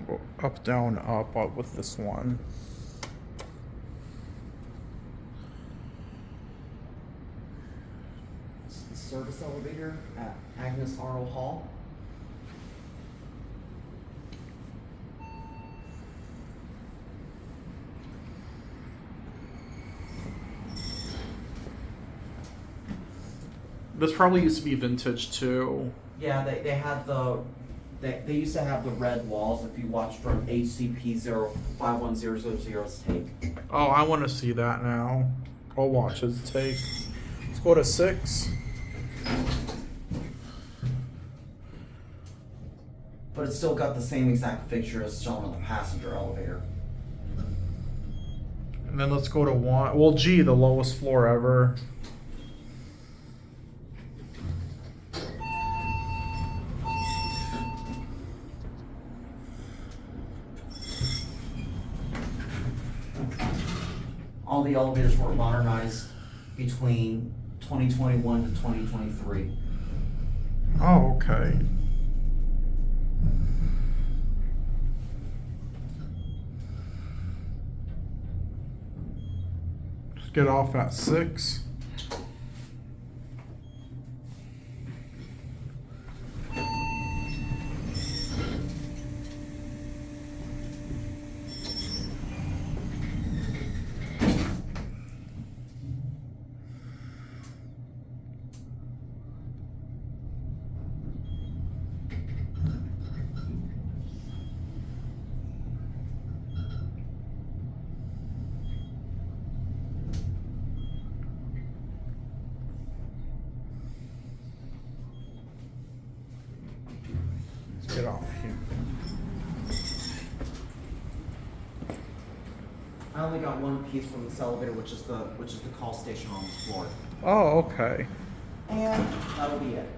go up, down, up with this one. This is the service elevator at Agnes Arnold Hall. This probably used to be vintage too. Yeah, they had they used to have the red walls if you watched from HCP 051000's tape. Oh, I want to see that now. I'll watch his tape. Let's go to 6. But it's still got the same exact fixture as shown on the passenger elevator. And then let's go to 1. Well, G, the lowest floor ever. All the elevators were modernized between 2021 to 2023. Oh, okay. Let's get off at 6. Get off here. I only got one piece from this elevator, which is the call station on this floor. Oh, okay. And that'll be it.